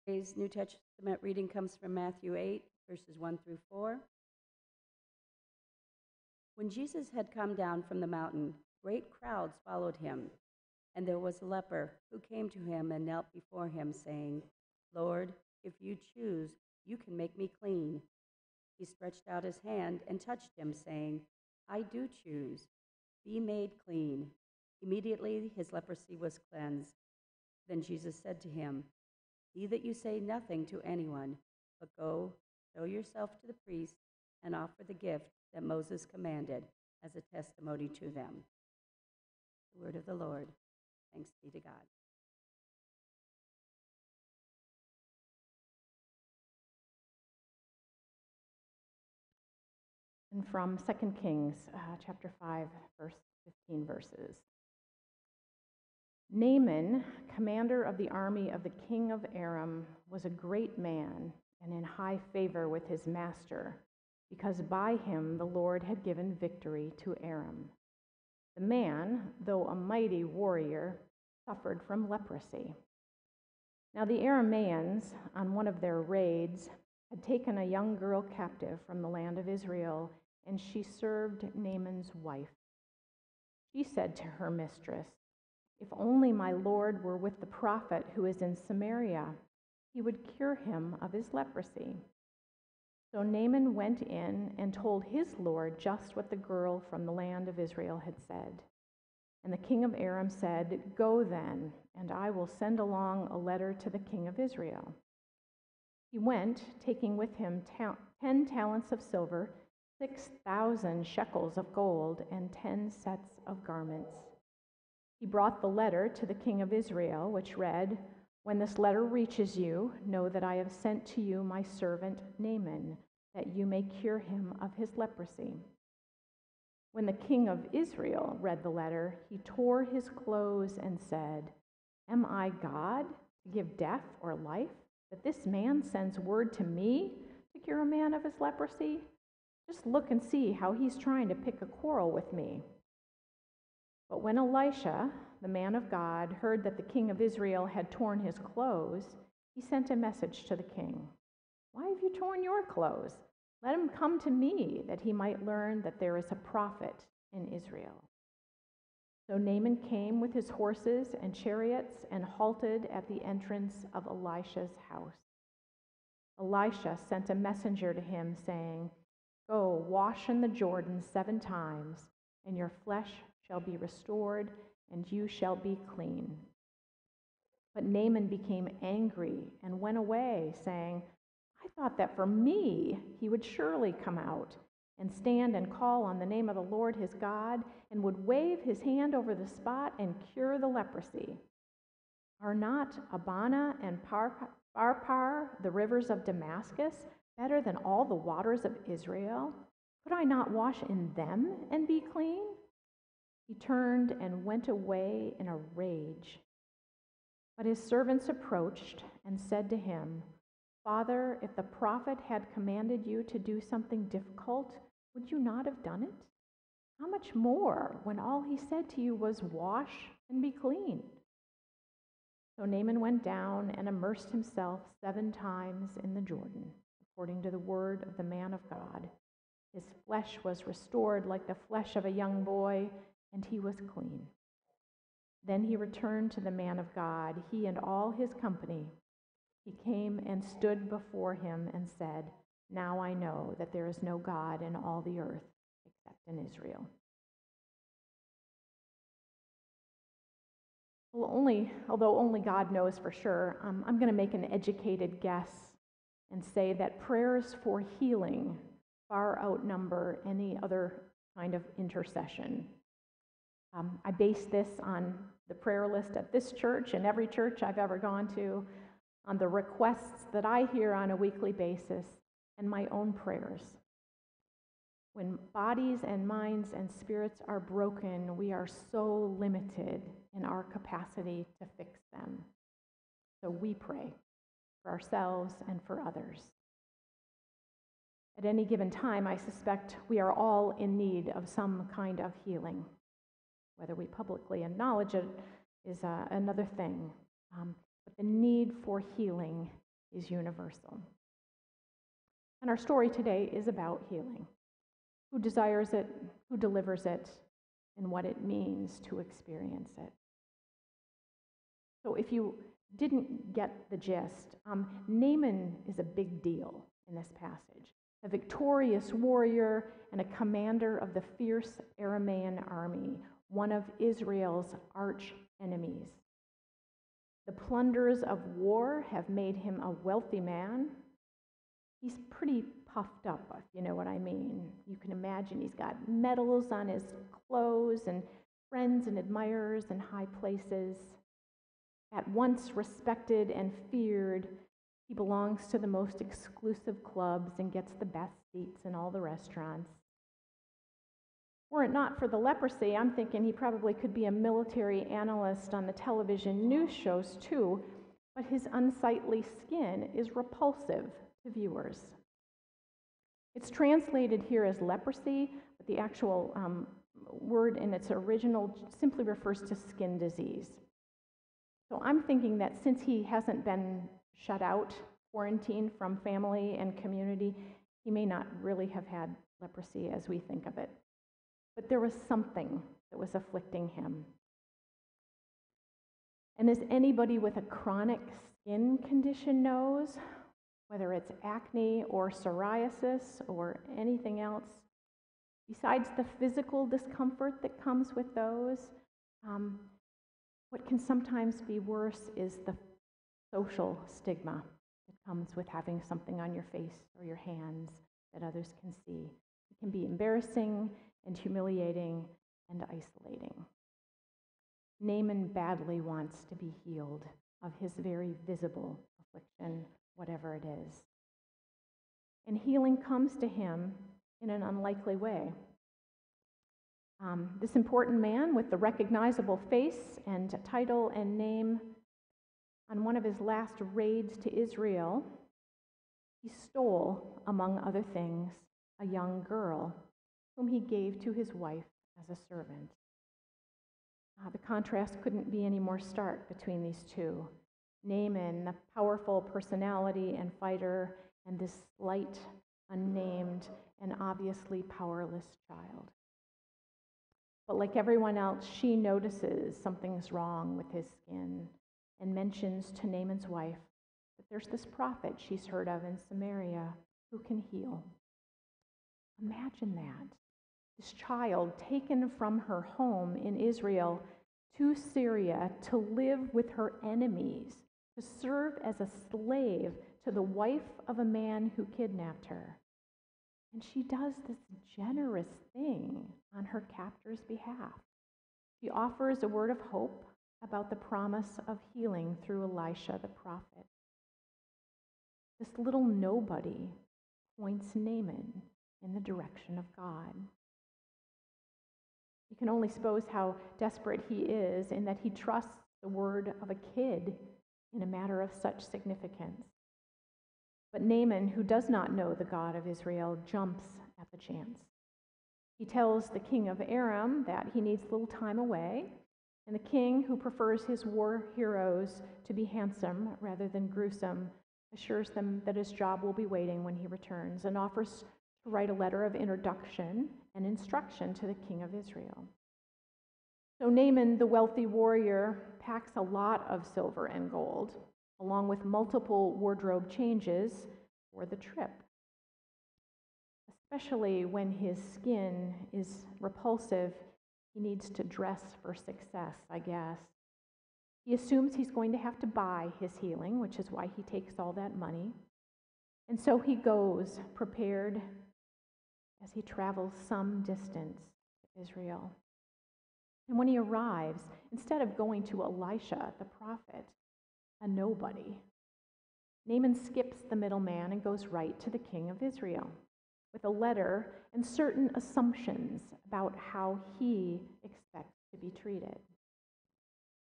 Today's New Testament reading comes from Matthew 8, verses 1 through 4. When Jesus had come down from the mountain, great crowds followed him, and there was a leper who came to him and knelt before him, saying, "Lord, if you choose, you can make me clean." He stretched out his hand and touched him, saying, "I do choose. Be made clean." Immediately his leprosy was cleansed. Then Jesus said to him, "See that you say nothing to anyone, but go, show yourself to the priest, and offer the gift that Moses commanded as a testimony to them." The word of the Lord. Thanks be to God. And from 2 Kings chapter 5, verse 15 verses. Naaman, commander of the army of the king of Aram, was a great man and in high favor with his master, because by him the Lord had given victory to Aram. The man, though a mighty warrior, suffered from leprosy. Now the Arameans, on one of their raids, had taken a young girl captive from the land of Israel, and she served Naaman's wife. She said to her mistress, "If only my Lord were with the prophet who is in Samaria, he would cure him of his leprosy." So Naaman went in and told his Lord just what the girl from the land of Israel had said. And the king of Aram said, "Go then, and I will send along a letter to the king of Israel." He went, taking with him 10 talents of silver, 6,000 shekels of gold, and 10 sets of garments. He brought the letter to the king of Israel, which read, "When this letter reaches you, know that I have sent to you my servant Naaman, that you may cure him of his leprosy." When the king of Israel read the letter, he tore his clothes and said, "Am I God to give death or life, that this man sends word to me to cure a man of his leprosy? Just look and see how he's trying to pick a quarrel with me." But when Elisha, the man of God, heard that the king of Israel had torn his clothes, he sent a message to the king. "Why have you torn your clothes? Let him come to me, that he might learn that there is a prophet in Israel." So Naaman came with his horses and chariots and halted at the entrance of Elisha's house. Elisha sent a messenger to him, saying, "Go, wash in the Jordan 7 times, and your flesh shall be restored, and you shall be clean." But Naaman became angry and went away, saying, "I thought that for me he would surely come out and stand and call on the name of the Lord his God, and would wave his hand over the spot and cure the leprosy. Are not Abana and Pharpar, the rivers of Damascus, better than all the waters of Israel? Could I not wash in them and be clean?" He turned and went away in a rage. But his servants approached and said to him, "Father, if the prophet had commanded you to do something difficult, would you not have done it? How much more when all he said to you was, 'Wash and be clean'?" So Naaman went down and immersed himself 7 times in the Jordan, according to the word of the man of God. His flesh was restored like the flesh of a young boy, and he was clean. Then he returned to the man of God, he and all his company. He came and stood before him and said, "Now I know that there is no God in all the earth except in Israel." Well, although only God knows for sure, I'm going to make an educated guess and say that prayers for healing far outnumber any other kind of intercession. I base this on the prayer list at this church and every church I've ever gone to, on the requests that I hear on a weekly basis, and my own prayers. When bodies and minds and spirits are broken, we are so limited in our capacity to fix them. So we pray for ourselves and for others. At any given time, I suspect we are all in need of some kind of healing. Whether we publicly acknowledge it is another thing. But the need for healing is universal. And our story today is about healing. Who desires it, who delivers it, and what it means to experience it. So if you didn't get the gist, Naaman is a big deal in this passage. A victorious warrior and a commander of the fierce Aramean army, one of Israel's arch enemies. The plunders of war have made him a wealthy man. He's pretty puffed up, if you know what I mean. You can imagine he's got medals on his clothes and friends and admirers in high places. At once respected and feared, he belongs to the most exclusive clubs and gets the best seats in all the restaurants. Were it not for the leprosy, I'm thinking he probably could be a military analyst on the television news shows too, but his unsightly skin is repulsive to viewers. It's translated here as leprosy, but the actual word in its original simply refers to skin disease. So I'm thinking that since he hasn't been shut out, quarantined from family and community, he may not really have had leprosy as we think of it. But there was something that was afflicting him. And as anybody with a chronic skin condition knows, whether it's acne or psoriasis or anything else, besides the physical discomfort that comes with those, what can sometimes be worse is the social stigma that comes with having something on your face or your hands that others can see. It can be embarrassing and humiliating and isolating. Naaman badly wants to be healed of his very visible affliction, whatever it is. And healing comes to him in an unlikely way. This important man with the recognizable face and title and name, on one of his last raids to Israel, he stole, among other things, a young girl whom he gave to his wife as a servant. The contrast couldn't be any more stark between these two. Naaman, the powerful personality and fighter, and this slight, unnamed, and obviously powerless child. But like everyone else, she notices something's wrong with his skin and mentions to Naaman's wife that there's this prophet she's heard of in Samaria who can heal. Imagine that. This child taken from her home in Israel to Syria to live with her enemies, to serve as a slave to the wife of a man who kidnapped her. And she does this generous thing on her captor's behalf. She offers a word of hope about the promise of healing through Elisha the prophet. This little nobody points Naaman in the direction of God. You can only suppose how desperate he is in that he trusts the word of a kid in a matter of such significance. But Naaman, who does not know the God of Israel, jumps at the chance. He tells the king of Aram that he needs a little time away, and the king, who prefers his war heroes to be handsome rather than gruesome, assures them that his job will be waiting when he returns and offers to write a letter of introduction and instruction to the king of Israel. So Naaman, the wealthy warrior, packs a lot of silver and gold, along with multiple wardrobe changes for the trip. Especially when his skin is repulsive, he needs to dress for success, I guess. He assumes he's going to have to buy his healing, which is why he takes all that money. And so he goes prepared as he travels some distance to Israel. And when he arrives, instead of going to Elisha, the prophet, a nobody, Naaman skips the middleman and goes right to the king of Israel with a letter and certain assumptions about how he expects to be treated.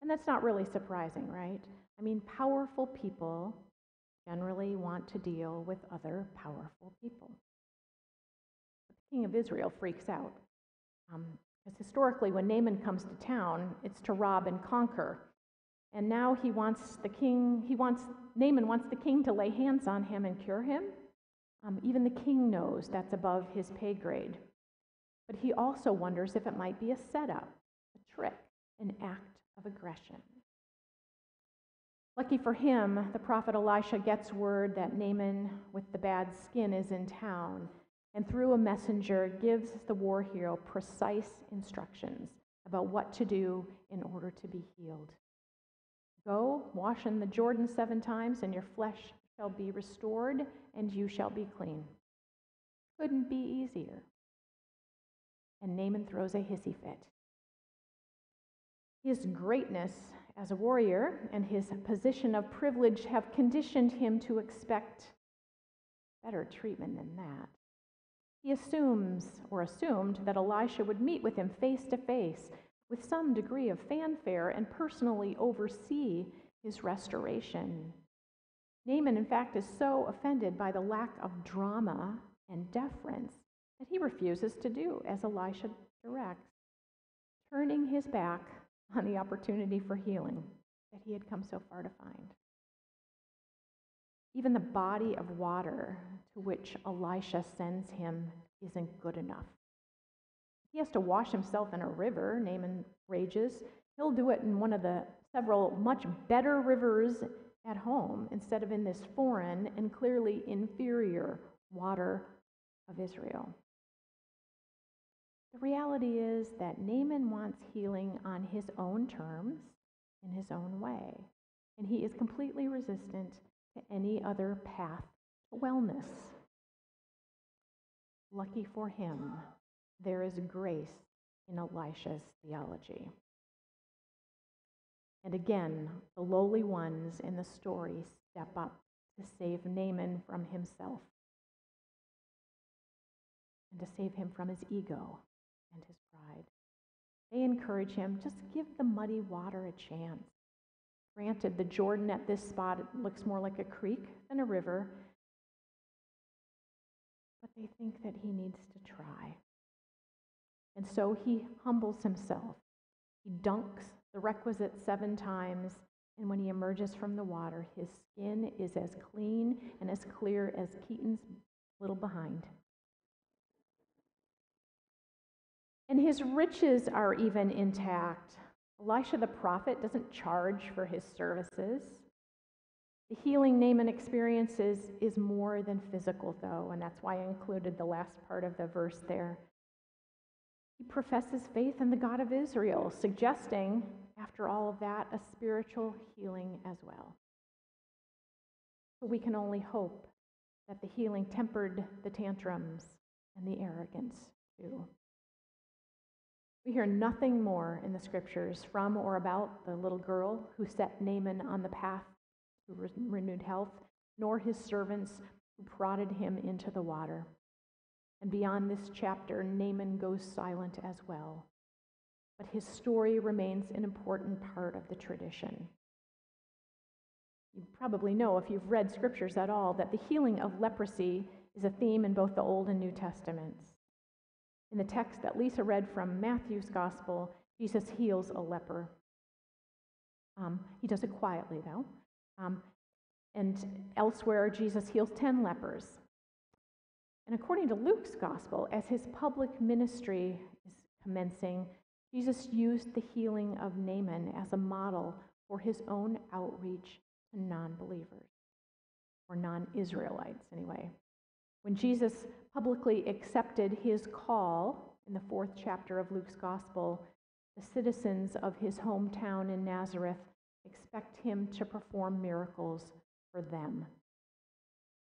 And that's not really surprising, right? I mean, powerful people generally want to deal with other powerful people. But the king of Israel freaks out. Because historically, when Naaman comes to town, it's to rob and conquer. And now he wants Naaman wants the king to lay hands on him and cure him. Even the king knows that's above his pay grade. But he also wonders if it might be a setup, a trick, an act of aggression. Lucky for him, the prophet Elisha gets word that Naaman with the bad skin is in town, and through a messenger gives the war hero precise instructions about what to do in order to be healed. Go, wash in the Jordan 7 times, and your flesh shall be restored, and you shall be clean. Couldn't be easier. And Naaman throws a hissy fit. His greatness as a warrior and his position of privilege have conditioned him to expect better treatment than that. He assumed that Elisha would meet with him face to face with some degree of fanfare and personally oversee his restoration. Naaman, in fact, is so offended by the lack of drama and deference that he refuses to do as Elisha directs, turning his back on the opportunity for healing that he had come so far to find. Even the body of water to which Elisha sends him isn't good enough. He has to wash himself in a river, Naaman rages. He'll do it in one of the several much better rivers at home instead of in this foreign and clearly inferior water of Israel. The reality is that Naaman wants healing on his own terms, in his own way, and he is completely resistant to any other path to wellness. Lucky for him, there is grace in Elisha's theology. And again, the lowly ones in the story step up to save Naaman from himself and to save him from his ego and his pride. They encourage him, just give the muddy water a chance. Granted, the Jordan at this spot looks more like a creek than a river, but they think that he needs to try. And so he humbles himself. He dunks the requisite 7 times, and when he emerges from the water, his skin is as clean and as clear as Keaton's little behind. And his riches are even intact. Elisha the prophet doesn't charge for his services. The healing Naaman experiences is more than physical, though, and that's why I included the last part of the verse there. He professes faith in the God of Israel, suggesting, after all of that, a spiritual healing as well. So we can only hope that the healing tempered the tantrums and the arrogance, too. We hear nothing more in the scriptures from or about the little girl who set Naaman on the path to renewed health, nor his servants who prodded him into the water. And beyond this chapter, Naaman goes silent as well. But his story remains an important part of the tradition. You probably know, if you've read scriptures at all, that the healing of leprosy is a theme in both the Old and New Testaments. In the text that Lisa read from Matthew's Gospel, Jesus heals a leper. He does it quietly, though. And elsewhere, Jesus heals 10 lepers. And according to Luke's Gospel, as his public ministry is commencing, Jesus used the healing of Naaman as a model for his own outreach to non-believers, or non-Israelites anyway. When Jesus publicly accepted his call in the 4th chapter of Luke's Gospel, the citizens of his hometown in Nazareth expect him to perform miracles for them.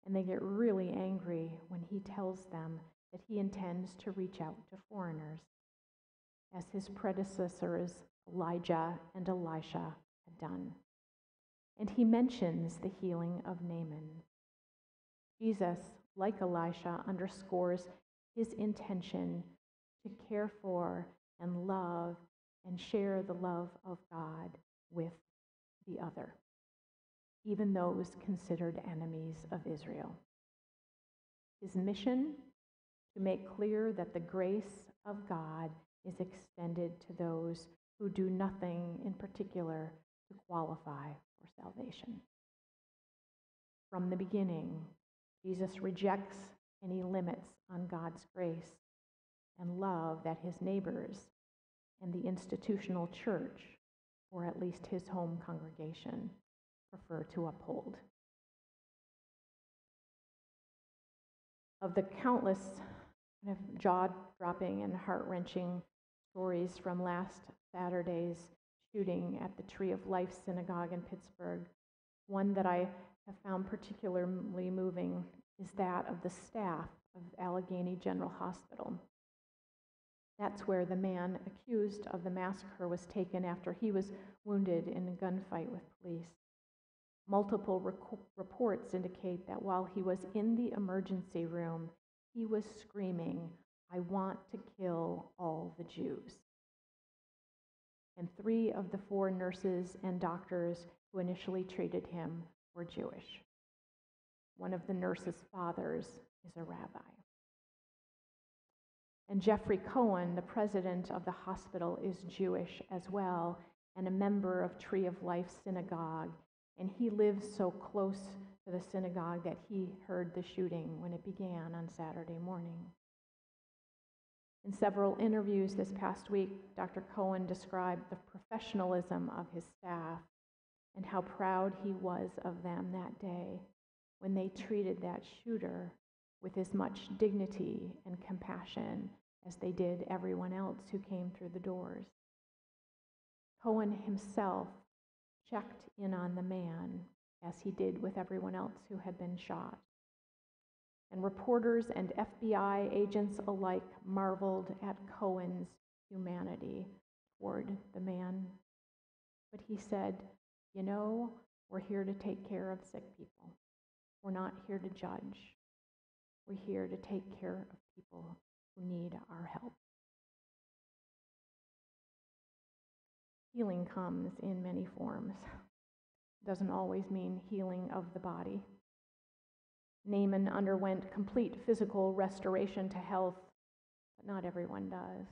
And they get really angry when he tells them that he intends to reach out to foreigners, as his predecessors Elijah and Elisha had done. And he mentions the healing of Naaman. Jesus, like Elisha, underscores his intention to care for and love and share the love of God with the other, even those considered enemies of Israel. His mission, to make clear that the grace of God is extended to those who do nothing in particular to qualify for salvation. From the beginning, Jesus rejects any limits on God's grace and love that his neighbors and the institutional church, or at least his home congregation, prefer to uphold. Of the countless kind of jaw-dropping and heart-wrenching stories from last Saturday's shooting at the Tree of Life Synagogue in Pittsburgh, one that I have found particularly moving is that of the staff of Allegheny General Hospital. That's where the man accused of the massacre was taken after he was wounded in a gunfight with police. Multiple reports indicate that while he was in the emergency room, he was screaming, "I want to kill all the Jews." And 3 of the 4 nurses and doctors who initially treated him were Jewish. One of the nurses' fathers is a rabbi. And Jeffrey Cohen, the president of the hospital, is Jewish as well and a member of Tree of Life Synagogue. And he lives so close to the synagogue that he heard the shooting when it began on Saturday morning. In several interviews this past week, Dr. Cohen described the professionalism of his staff and how proud he was of them that day when they treated that shooter with as much dignity and compassion as they did everyone else who came through the doors. Cohen himself checked in on the man as he did with everyone else who had been shot. And reporters and FBI agents alike marveled at Cohen's humanity toward the man. But he said, "You know, we're here to take care of sick people. We're not here to judge. We're here to take care of people who need our help." Healing comes in many forms. It doesn't always mean healing of the body. Naaman underwent complete physical restoration to health, but not everyone does.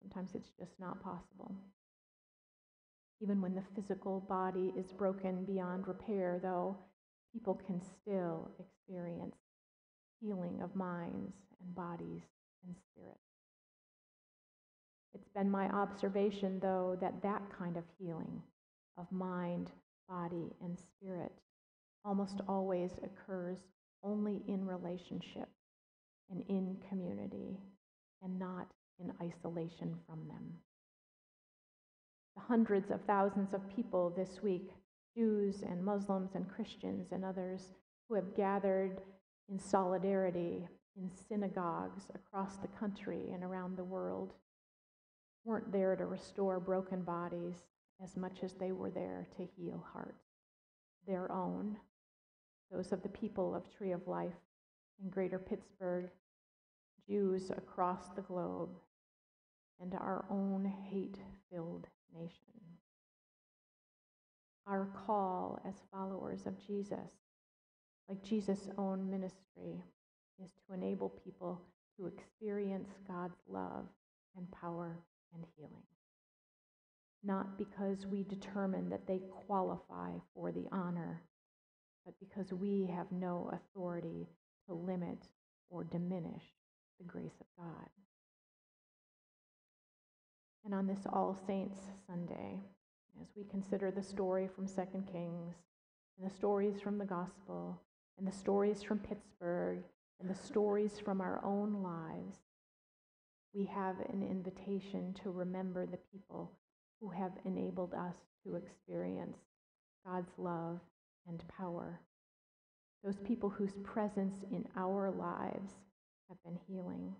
Sometimes it's just not possible. Even when the physical body is broken beyond repair, though, people can still experience healing of minds and bodies and spirits. It's been my observation, though, that that kind of healing of mind, body, and spirit almost always occurs only in relationship and in community and not in isolation from them. The hundreds of thousands of people this week, Jews and Muslims and Christians and others, who have gathered in solidarity in synagogues across the country and around the world, weren't there to restore broken bodies as much as they were there to heal hearts, their own, those of the people of Tree of Life in Greater Pittsburgh, Jews across the globe, and our own hate-filled nation. Our call as followers of Jesus, like Jesus' own ministry, is to enable people to experience God's love and power and healing. Not because we determine that they qualify for the honor, but because we have no authority to limit or diminish the grace of God. And on this All Saints Sunday, as we consider the story from 2 Kings, and the stories from the Gospel, and the stories from Pittsburgh, and the stories from our own lives, we have an invitation to remember the people who have enabled us to experience God's love and power. Those people whose presence in our lives have been healing.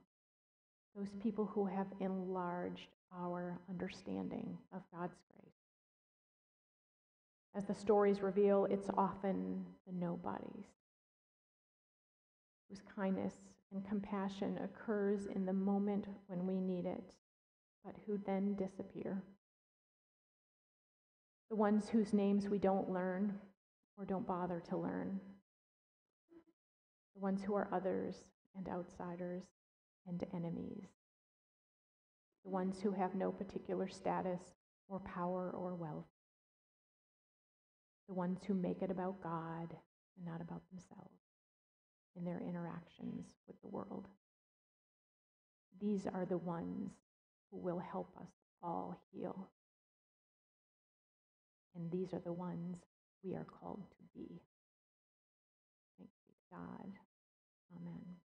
Those people who have enlarged our understanding of God's grace. As the stories reveal, it's often the nobodies whose kindness and compassion occurs in the moment when we need it, but who then disappear. The ones whose names we don't learn or don't bother to learn. The ones who are others and outsiders and enemies. The ones who have no particular status or power or wealth. the ones who make it about God and not about themselves in their interactions with the world. These are the ones who will help us all heal. And these are the ones we are called to be. Thanks be to God. Amen.